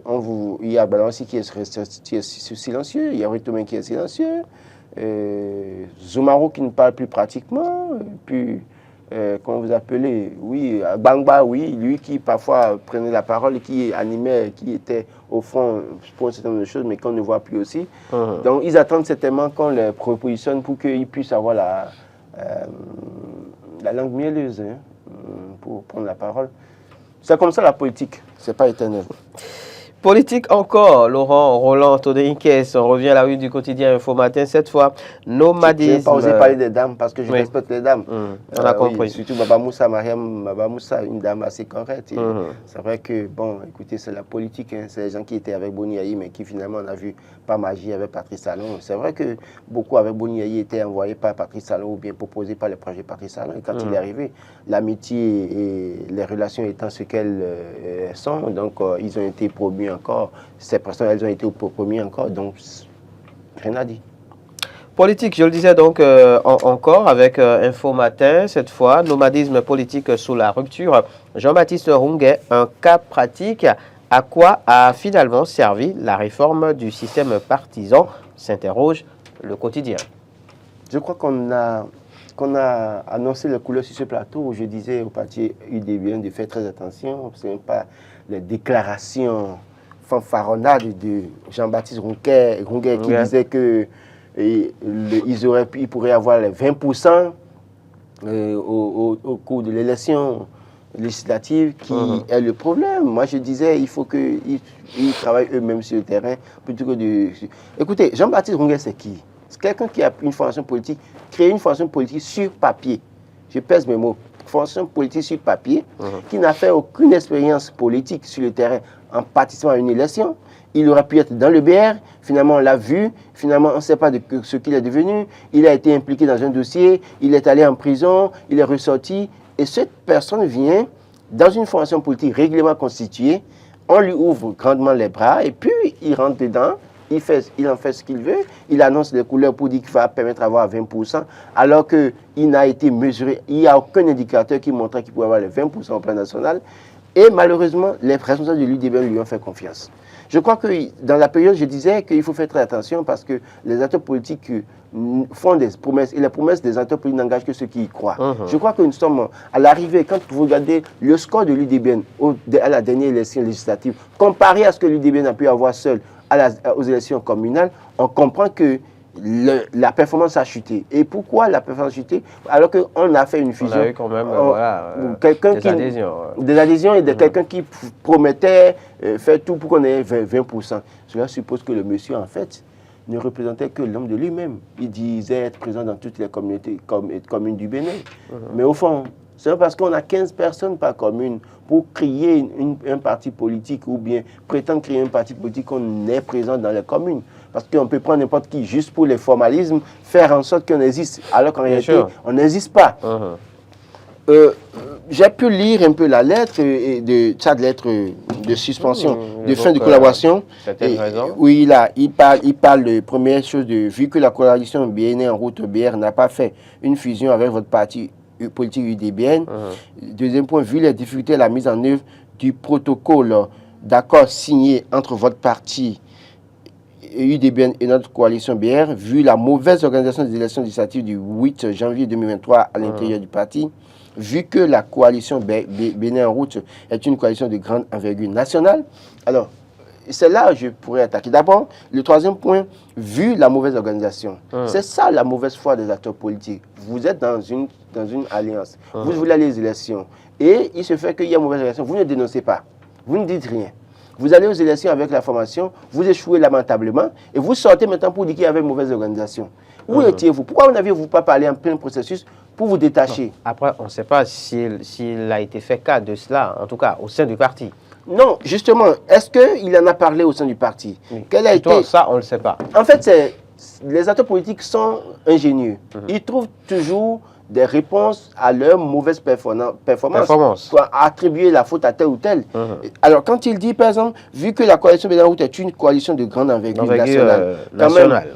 Speaker 2: y a Balanci qui est silencieux, il y a Ritomen qui est silencieux, Zoumaro qui ne parle plus pratiquement, et puis, comment vous appelez, oui, Bangba, oui, lui qui parfois prenait la parole, qui animait, qui était au fond pour un certain nombre de choses, mais qu'on ne voit plus aussi. Donc ils attendent certainement qu'on les propositionne pour qu'ils puissent avoir la langue mielleuse pour prendre la parole. C'est comme ça la politique, c'est pas éternel.
Speaker 1: Politique encore, Laurent Roland Todéinkès, on revient à la rue du quotidien Info Matin, cette fois, nomadisme. Je n'ai pas
Speaker 2: osé parler des dames parce que je respecte les dames.
Speaker 1: On a compris.
Speaker 2: Oui, surtout Baba Moussa, Mariam Baba Moussa, une dame assez correcte. C'est vrai que, bon, écoutez, c'est la politique, hein, c'est les gens qui étaient avec Boni Yayi, mais qui finalement, on a vu pas magie avec Patrice Talon. C'est vrai que beaucoup avec Boni Yayi étaient envoyés par Patrice Talon ou bien proposés par le projet Patrice Talon. Et quand il est arrivé, l'amitié et les relations étant ce qu'elles sont, donc ils ont été promus encore. Ces personnes, elles ont été promues encore, donc rien à dire.
Speaker 1: Politique, je le disais donc encore avec Info Matin, cette fois, nomadisme politique sous la rupture. Jean-Baptiste Ronguet, un cas pratique. À quoi a finalement servi la réforme du système partisan, s'interroge le quotidien.
Speaker 2: Je crois qu'on a annoncé les couleurs sur ce plateau où je disais au parti UDBN de faire très attention, ce n'est pas les déclarations fanfaronnades de Jean-Baptiste Ronguet qui disait que il pourrait avoir les 20% au cours de l'élection législative qui est le problème. Moi, je disais, il faut qu'ils travaillent eux-mêmes sur le terrain plutôt que de... Écoutez, Jean-Baptiste Ronguet, c'est qui? C'est quelqu'un qui a une formation politique, créé une formation politique sur papier. Je pèse mes mots. Formation politique sur papier, qui n'a fait aucune expérience politique sur le terrain en participant à une élection. Il aurait pu être dans le BR, finalement on l'a vu, finalement on ne sait pas de ce qu'il est devenu. Il a été impliqué dans un dossier, il est allé en prison, il est ressorti. Et cette personne vient dans une formation politique régulièrement constituée, on lui ouvre grandement les bras et puis il rentre dedans, il en fait ce qu'il veut, il annonce les couleurs pour dire qu'il va permettre d'avoir 20%, alors qu'il n'a été mesuré, il n'y a aucun indicateur qui montrait qu'il pouvait avoir les 20% au plan national. Et malheureusement, les responsables de l'UDBN lui ont fait confiance. Je crois que dans la période, je disais qu'il faut faire très attention parce que les acteurs politiques font des promesses et les promesses des acteurs politiques n'engagent que ceux qui y croient. Je crois que nous sommes à l'arrivée, quand vous regardez le score de l'UDBN à la dernière élection législative, comparé à ce que l'UDBN a pu avoir seul aux élections communales, on comprend que la performance a chuté. Et pourquoi la performance a chuté? Alors qu'on a fait une fusion.
Speaker 1: On a eu quand même
Speaker 2: des adhésions et de quelqu'un qui promettait faire tout pour qu'on ait 20%. Cela suppose que le monsieur, en fait, ne représentait que l'homme de lui-même. Il disait être présent dans toutes les communautés, communes du Bénin. Mais au fond, c'est parce qu'on a 15 personnes par commune pour créer un parti politique ou bien prétendre créer un parti politique qu'on est présent dans les communes. Parce qu'on peut prendre n'importe qui juste pour les formalismes, faire en sorte qu'on existe, alors qu'en réalité, on n'existe pas. J'ai pu lire un peu la lettre, cette lettre de suspension, de fin de collaboration. Oui, il parle de première chose, vu que la coalition BN en route BR n'a pas fait une fusion avec votre parti politique UDBN. Deuxième point, vu les difficultés à la mise en œuvre du protocole d'accord signé entre votre parti UDBN et notre coalition BR, vu la mauvaise organisation des élections législatives du 8 janvier 2023 à l'intérieur du parti, vu que la coalition Bénin en route est une coalition de grande envergure nationale. Alors, c'est là que je pourrais attaquer. D'abord, le troisième point, vu la mauvaise organisation. C'est ça la mauvaise foi des acteurs politiques. Vous êtes dans une alliance, vous voulez aller aux élections, et il se fait qu'il y a une mauvaise organisation, vous ne dénoncez pas, vous ne dites rien. Vous allez aux élections avec la formation, vous échouez lamentablement, et vous sortez maintenant pour dire qu'il y avait une mauvaise organisation. Où étiez-vous? Pourquoi n'aviez-vous pas parlé en plein processus pour vous détacher?
Speaker 1: Non. Après, on ne sait pas s'il a été fait cas de cela, en tout cas au sein du parti.
Speaker 2: Non, justement, est-ce qu'il en a parlé au sein du parti?
Speaker 1: Oui.
Speaker 2: Quel a été...
Speaker 1: Ça, on ne le sait pas.
Speaker 2: En fait, les acteurs politiques sont ingénieux. Ils trouvent toujours des réponses à leur mauvaise performance. Pour attribuer la faute à tel ou tel. Alors, quand il dit, par exemple, vu que la coalition Bénin Route est une coalition de grande envergure nationale,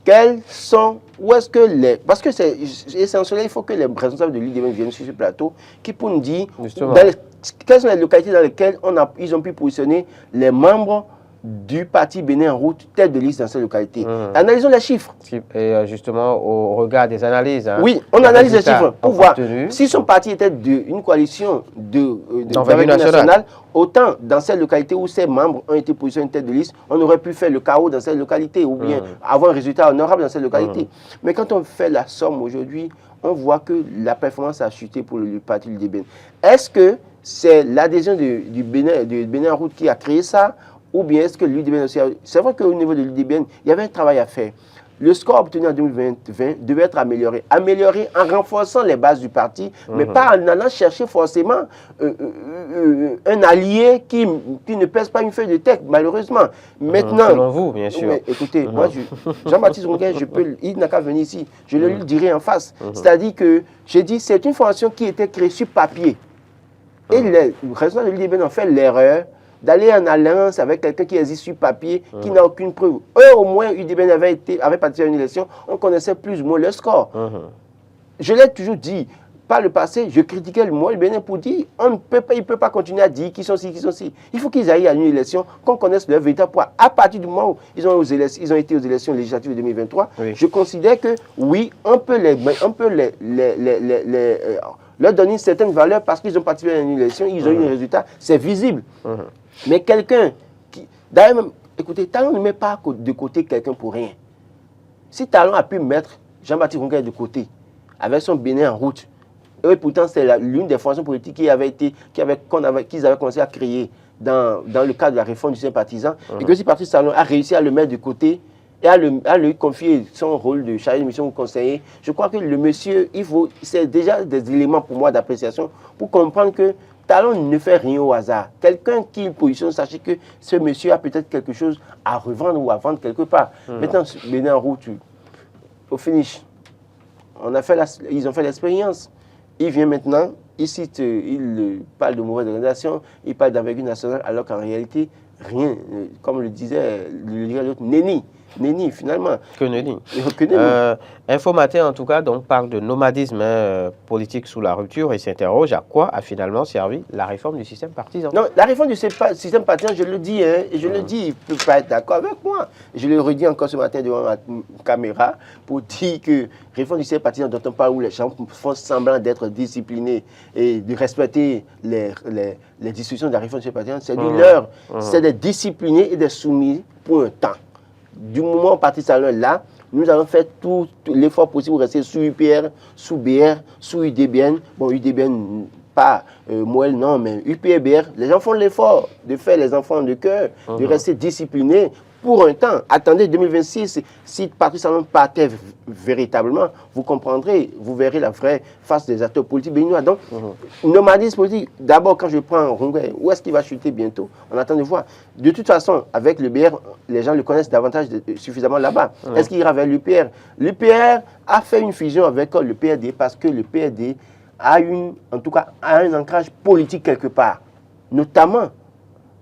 Speaker 2: quels sont, où est-ce que les... Parce que c'est essentiel, il faut que les responsables de l'UDBN viennent sur ce plateau qui pour nous dire quelles sont les localités dans lesquelles ils ont pu positionner les membres du parti Bénin en route, tête de liste dans ces localités. Analysons les chiffres.
Speaker 1: Et justement, au regard des analyses. Hein,
Speaker 2: oui, on analyse les chiffres pour voir si son parti était une coalition d'envergure nationale, autant dans ces localités où ses membres ont été positionnés tête de liste, on aurait pu faire le chaos dans ces localités ou bien avoir un résultat honorable dans ces localités. Mais quand on fait la somme aujourd'hui, on voit que la performance a chuté pour le parti UDBN. Est-ce que c'est l'adhésion du Bénin en route qui a créé ça? Ou bien est-ce que l'UDBN aussi... C'est vrai qu'au niveau de l'UDBN, il y avait un travail à faire. Le score obtenu en 2020 devait être amélioré. Amélioré en renforçant les bases du parti, mais pas en allant chercher forcément un allié qui ne pèse pas une feuille de texte, malheureusement. Maintenant...
Speaker 1: Selon vous, bien sûr.
Speaker 2: Mais, écoutez, moi, Jean-Baptiste Ronguin, il n'a qu'à venir ici. Je le lui dirai en face. C'est-à-dire que, j'ai dit, c'est une formation qui était créée sur papier. Et les responsables de l'UDBN ont fait l'erreur d'aller en alliance avec quelqu'un qui existe sur papier, qui n'a aucune preuve. Eux, au moins, UDBN avait participé à une élection, on connaissait plus ou moins le score. Je l'ai toujours dit, par le passé, je critiquais le Bénin pour dire, il ne peut pas continuer à dire qui sont ci, qui sont ci. Il faut qu'ils aillent à une élection, qu'on connaisse leur véritable poids. À partir du moment où ils ont été aux élections législatives de 2023, je considère que, oui, on peut leur donner une certaine valeur parce qu'ils ont participé à une élection, ils ont eu un résultat, c'est visible. Mais quelqu'un qui... D'ailleurs, écoutez, Talon ne met pas de côté quelqu'un pour rien. Si Talon a pu mettre Jean-Baptiste Ronguin de côté, avec son Bénin en route, et pourtant c'est l'une des formations politiques qu'ils avaient commencé à créer dans le cadre de la réforme du sympathisant, et que si Patrice Talon a réussi à le mettre de côté, et à lui confier son rôle de chargé de mission ou conseiller, je crois que le monsieur, c'est déjà des éléments pour moi d'appréciation pour comprendre que Talon ne fait rien au hasard. Quelqu'un qui positionne, sachez que ce monsieur a peut-être quelque chose à revendre ou à vendre quelque part. Maintenant, Bénin en route, au finish, ils ont fait l'expérience. Il vient maintenant, il parle de mauvaise organisation, il parle d'envergure nationale, alors qu'en réalité, rien, comme le disait l'autre, nenni, finalement.
Speaker 1: Que nenni. Info Matin, en tout cas, donc, parle de nomadisme politique sous la rupture et s'interroge à quoi a finalement servi la réforme du système partisan.
Speaker 2: Non, la réforme du système partisan, je le dis, et je le dis, il ne peut pas être d'accord avec moi. Je le redis encore ce matin devant ma caméra pour dire que réforme du système partisan dont on parle où les gens font semblant d'être disciplinés et de respecter les discussions de la réforme du système partisan, c'est du leurre. C'est des disciplinés et des soumis pour un temps. Du moment où Patrice Talon est là, nous allons faire tout l'effort possible pour rester sous UPR, sous BR, sous UDBN. Bon, UDBN, pas Moël, non, mais UPR-BR. Les gens font l'effort de faire les enfants de cœur, de rester disciplinés pour un temps. Attendez 2026, si Patrice Talon partait véritablement, vous comprendrez, vous verrez la vraie face des acteurs politiques béninois. Donc, nomadisme politique, d'abord quand je prends Ronguin, où est-ce qu'il va chuter bientôt? On attend de voir. De toute façon, avec le BR, les gens le connaissent davantage suffisamment là-bas. Est-ce qu'il ira vers l'UPR? L'UPR a fait une fusion avec le PRD parce que le PRD a un ancrage politique quelque part, notamment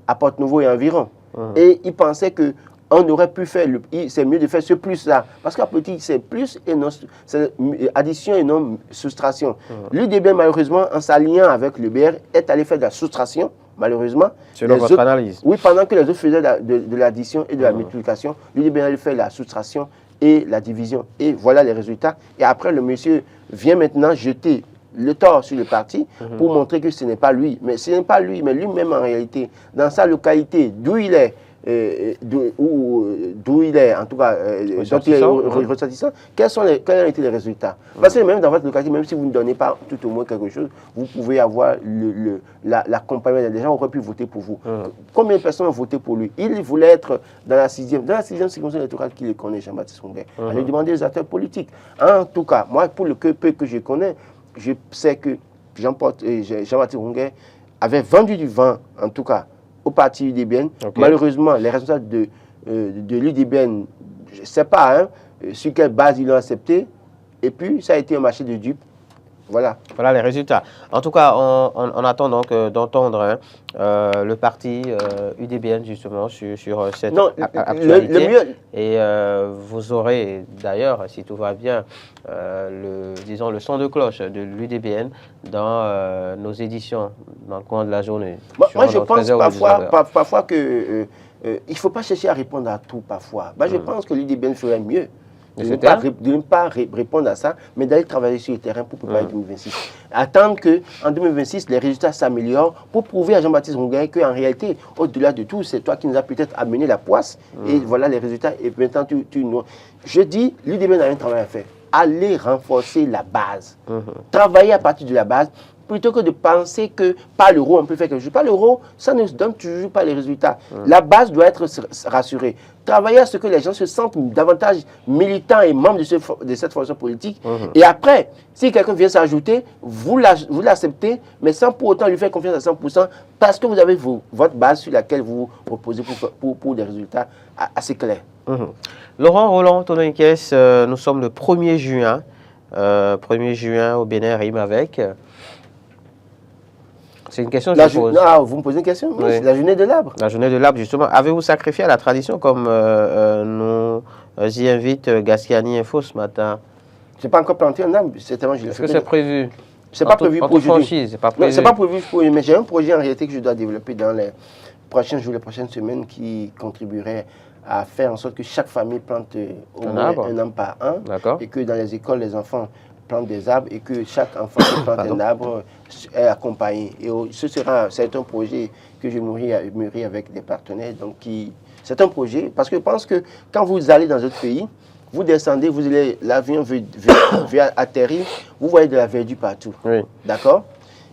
Speaker 2: à Porte-Nouveau et environ. Et il pensait que on aurait pu faire, c'est mieux de faire ce plus-là. Parce qu'en politique, c'est plus et non, c'est addition et non soustraction. L'UDBN, malheureusement, en s'alliant avec le BR, est allé faire de la soustraction, malheureusement.
Speaker 1: Selon votre analyse.
Speaker 2: Oui, pendant que les autres faisaient de l'addition et de la multiplication, l'UDBN allait faire la soustraction et la division. Et voilà les résultats. Et après, le monsieur vient maintenant jeter le tort sur le parti pour montrer que ce n'est pas lui. Mais ce n'est pas lui, mais lui-même en réalité, dans sa localité, d'où il est, d'où il est, en tout cas, dont il est ressortissant, quels ont été les résultats? Parce que même dans votre localité, même si vous ne donnez pas tout au moins quelque chose, vous pouvez avoir l'accompagnement. Les gens auraient pu voter pour vous. Combien de personnes ont voté pour lui? Il voulait être dans la sixième circonscription électorale qu'il connaît, Jean-Baptiste Ronguet. J'ai demandé aux acteurs politiques. En tout cas, moi, pour le peu que je connais, je sais que Jean-Baptiste Ronguet avait vendu du vent, en tout cas, au parti UDBN. Malheureusement, les responsables de l'UDBN, je ne sais pas sur quelle base ils l'ont accepté. Et puis, ça a été un marché de dupes. Voilà.
Speaker 1: Voilà les résultats. En tout cas, on attend donc d'entendre le parti UDBN justement sur cette actualité.
Speaker 2: Le mieux...
Speaker 1: Et vous aurez d'ailleurs, si tout va bien, disons le son de cloche de l'UDBN dans nos éditions dans le coin de la journée.
Speaker 2: Moi, je pense parfois que il ne faut pas chercher à répondre à tout parfois. Je pense que l'UDBN ferait mieux de ne pas répondre à ça, mais d'aller travailler sur le terrain pour préparer 2026. Attendre qu'en 2026, les résultats s'améliorent pour prouver à Jean-Baptiste Ronguet qu'en réalité, au-delà de tout, c'est toi qui nous as peut-être amené la poisse. Et voilà les résultats. Et maintenant, je dis, l'UDBN a un travail à faire. Allez renforcer la base. Travailler à partir de la base, plutôt que de penser que par l'euro, on peut faire quelque chose. Par l'euro, ça ne donne toujours pas les résultats. La base doit être rassurée. Travailler à ce que les gens se sentent davantage militants et membres de cette formation politique. Et après, si quelqu'un vient s'ajouter, vous l'acceptez, mais sans pour autant lui faire confiance à 100%, parce que vous avez votre base sur laquelle vous reposez pour des résultats assez clairs.
Speaker 1: Laurent Roland, Tononikès, nous sommes le 1er juin. 1er juin au Bénin rime avec... C'est une question que je pose.
Speaker 2: Non, vous me posez une question? Oui. C'est la journée de l'arbre.
Speaker 1: La journée de l'arbre, justement. Avez-vous sacrifié à la tradition comme nous y invite Gasquiani Info ce matin?
Speaker 2: Je n'ai pas encore planté un arbre.
Speaker 1: Est-ce que c'est prévu?
Speaker 2: Ce n'est pas prévu pour aujourd'hui.
Speaker 1: C'est pas prévu.
Speaker 2: C'est pas prévu pour mais j'ai un projet en réalité que je dois développer dans les prochains jours, les prochaines semaines qui contribuerait à faire en sorte que chaque famille plante au moins un arbre par an. Et que dans les écoles, les enfants plantent des arbres et que chaque enfant qui plante un arbre est accompagné. Et c'est un projet que je mûris avec des partenaires. Donc c'est un projet parce que je pense que quand vous allez dans d'autres pays, vous descendez, l'avion veut atterrir, vous voyez de la verdure partout. D'accord?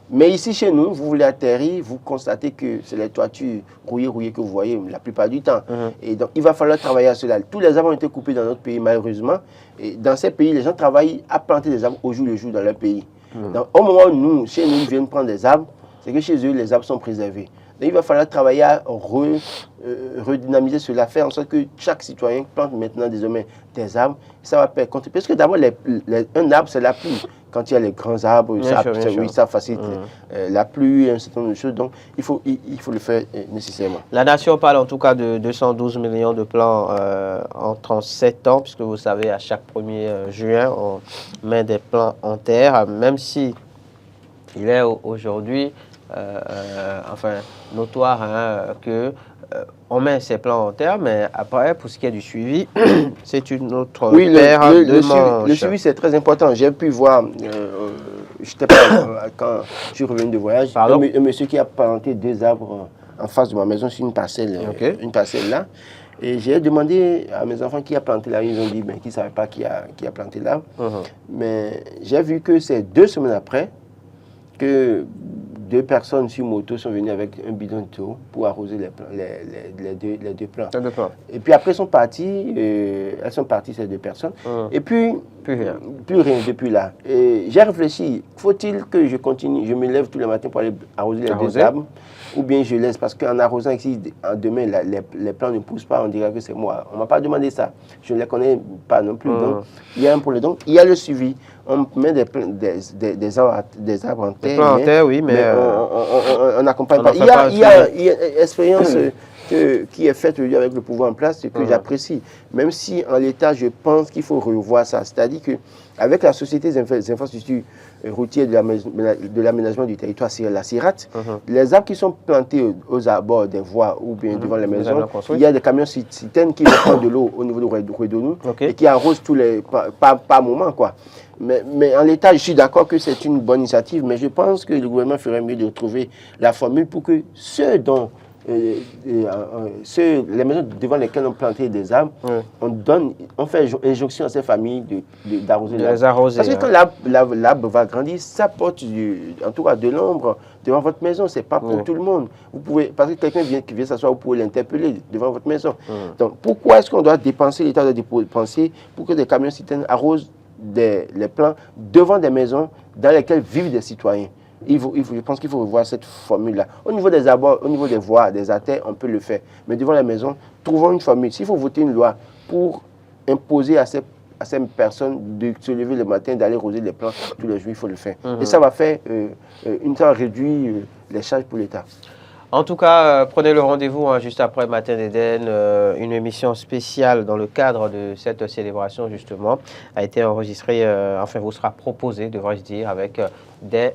Speaker 2: Mais ici, chez nous, vous voulez atterrir, vous constatez que c'est les toitures rouillées que vous voyez la plupart du temps. Et donc, il va falloir travailler à cela. Tous les arbres ont été coupés dans notre pays, malheureusement. Et dans ces pays, les gens travaillent à planter des arbres au jour le jour dans leur pays. Donc, au moment où chez nous, ils viennent prendre des arbres, c'est que chez eux, les arbres sont préservés. Donc, il va falloir travailler à redynamiser cela, faire en sorte que chaque citoyen plante maintenant désormais des arbres. Ça va compter. Parce que d'abord, un arbre, c'est la pluie. Quand il y a les grands arbres, ça facilite la pluie, un certain nombre de choses. Donc, il faut le faire nécessairement.
Speaker 1: La nation parle en tout cas de 212 millions de plants en 37 ans, puisque vous savez, à chaque 1er juin, on met des plants en terre, même si il est aujourd'hui notoire que on met ces plans en terre, mais après, pour ce qui est du suivi, c'est une autre paire de manches.
Speaker 2: Le suivi, c'est très important. J'ai pu voir, quand je suis revenu de voyage, un monsieur qui a planté 2 arbres en face de ma maison sur une parcelle là. Et j'ai demandé à mes enfants qui a planté là. Ils ont dit qu'ils ne savaient pas qui a planté l'arbre. Mais j'ai vu que c'est 2 semaines après que 2 personnes sur moto sont venues avec un bidon d'eau pour arroser les 2 plants. Et puis après, elles sont parties ces 2 personnes. Et puis, plus rien depuis là. Et j'ai réfléchi, faut-il que je continue, je me lève tous les matins pour aller arroser les 2 arbres, ou bien je laisse, parce qu'en arrosant ici, demain, les plants ne poussent pas, on dirait que c'est moi. On ne m'a pas demandé ça. Je ne les connais pas non plus. Donc, il y a un problème. Donc, il y a le suivi. On met des arbres en terre,
Speaker 1: mais
Speaker 2: on n'accompagne pas. Il y a une expérience qui est faite avec le pouvoir en place, ce que j'apprécie. Même si en l'état, je pense qu'il faut revoir ça. C'est-à-dire qu'avec la Société des infrastructures routières de l'aménagement du territoire, la CIRAT, les arbres qui sont plantés aux abords des voies ou bien devant les maisons, il y a des camions citernes qui vont prendre de l'eau au niveau de Rouedonou et qui arrosent tous les par moment, quoi. Mais en l'état, je suis d'accord que c'est une bonne initiative, mais je pense que le gouvernement ferait mieux de trouver la formule pour que ceux dont les maisons devant lesquelles on plantait des arbres, on fait injonction à ces familles d'arroser l'arbre. Parce que quand l'arbre va grandir, ça porte en tout cas de l'ombre devant votre maison. Ce n'est pas pour tout le monde. Vous pouvez, parce que quelqu'un qui vient s'asseoir, vous pouvez l'interpeller devant votre maison. Donc pourquoi est-ce qu'on doit dépenser, l'État doit dépenser pour que des camions citernes arrosent les plants devant des maisons dans lesquelles vivent des citoyens? Je pense qu'il faut revoir cette formule-là. Au niveau des abords, au niveau des voies, des artères, on peut le faire. Mais devant la maison, trouvons une formule. S'il faut voter une loi pour imposer à ces personnes de se lever le matin, d'aller arroser les plants tous les jours, il faut le faire. Et ça va faire, ça va réduire les charges pour l'État.
Speaker 1: En tout cas, prenez le rendez-vous juste après Matin d'Éden, une émission spéciale dans le cadre de cette célébration justement a été enregistrée, enfin vous sera proposée, devrais-je dire, avec des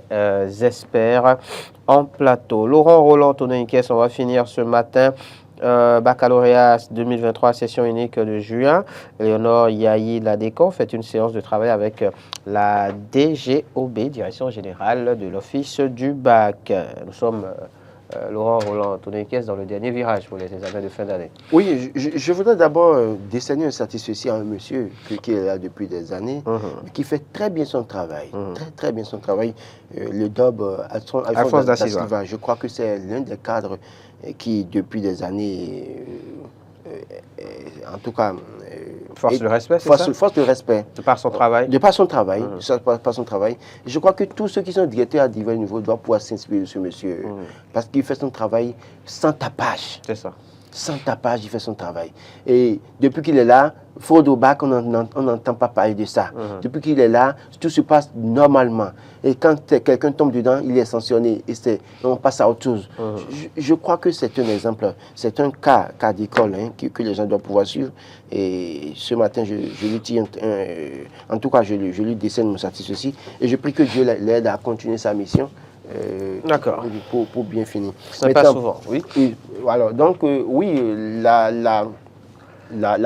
Speaker 1: experts en plateau. Laurent Roland, Tonin Ikes, on va finir ce matin. Baccalauréat 2023, session unique de juin. Léonore Yahi Ladécon fait une séance de travail avec la DGOB, Direction Générale de l'Office du Bac. Nous sommes... Laurent Roland, Tonin Ikes, dans le dernier virage pour les examens de fin d'année.
Speaker 2: Oui, je voudrais d'abord décerner un satisfait à un monsieur qui est là depuis des années, qui fait très bien son travail, très bien son travail. Le DOB, Alphonse Da Silva, je crois que c'est l'un des cadres qui, depuis des années, en tout cas...
Speaker 1: force le respect, c'est ça?
Speaker 2: Force le respect.
Speaker 1: De par son travail?
Speaker 2: De par son travail, par son travail. Je crois que tous ceux qui sont directeurs à divers niveaux doivent pouvoir s'inspirer de ce monsieur. Parce qu'il fait son travail sans tapage.
Speaker 1: C'est ça.
Speaker 2: Sans tapage, il fait son travail. Et depuis qu'il est là, fraude au bac, on n'entend pas parler de ça. Depuis qu'il est là, tout se passe normalement. Et quand quelqu'un tombe dedans, il est sanctionné. Et on passe à autre chose. Je crois que c'est un exemple, c'est un cas d'école que les gens doivent pouvoir suivre. Et ce matin, je lui tire, en tout cas, je lui décerne mon satisfait. Et je prie que Dieu l'aide à continuer sa mission.
Speaker 1: D'accord.
Speaker 2: Pour bien finir.
Speaker 1: Ce n'est pas souvent, oui.
Speaker 2: Alors, donc, oui, la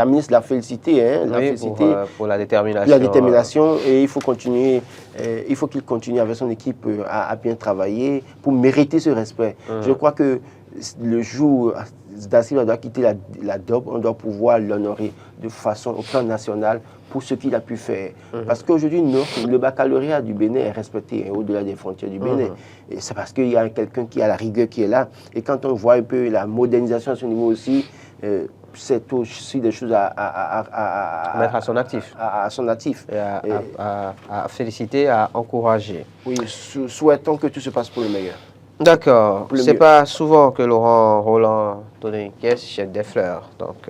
Speaker 2: ministre l'a félicité,
Speaker 1: pour la détermination.
Speaker 2: La détermination, et il faut continuer, il faut qu'il continue avec son équipe à bien travailler pour mériter ce respect. Je crois que le jour Da Silva doit quitter la DOB, on doit pouvoir l'honorer de façon au plan national pour ce qu'il a pu faire. Parce qu'aujourd'hui, le baccalauréat du Bénin est respecté au-delà des frontières du Bénin. Et c'est parce qu'il y a quelqu'un qui a la rigueur qui est là. Et quand on voit un peu la modernisation à ce niveau aussi, c'est aussi des choses à
Speaker 1: mettre à son actif.
Speaker 2: À son actif.
Speaker 1: Et à féliciter, à encourager.
Speaker 2: Oui, souhaitons que tout se passe pour le meilleur.
Speaker 1: D'accord. C'est pas souvent que Laurent Roland, Tonin Ikes, jette des fleurs. Donc,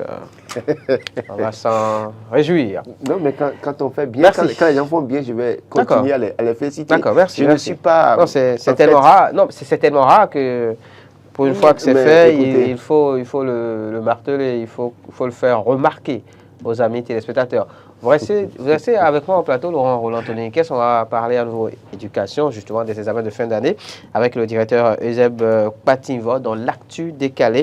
Speaker 1: on va s'en réjouir.
Speaker 2: Non, mais quand on fait bien, quand les gens font bien, je vais continuer à les féliciter.
Speaker 1: D'accord, merci.
Speaker 2: Je ne suis pas...
Speaker 1: Non, c'est tellement rare. Non, c'est tellement rare que pour une fois que c'est fait, il faut le marteler, il faut le faire remarquer aux amis téléspectateurs. Vous restez avec moi au plateau, Laurent Roland, Tonin Ikes. On va parler à nouveau éducation, justement, des examens de fin d'année, avec le directeur Euseb Patinvo dans l'actu décalé.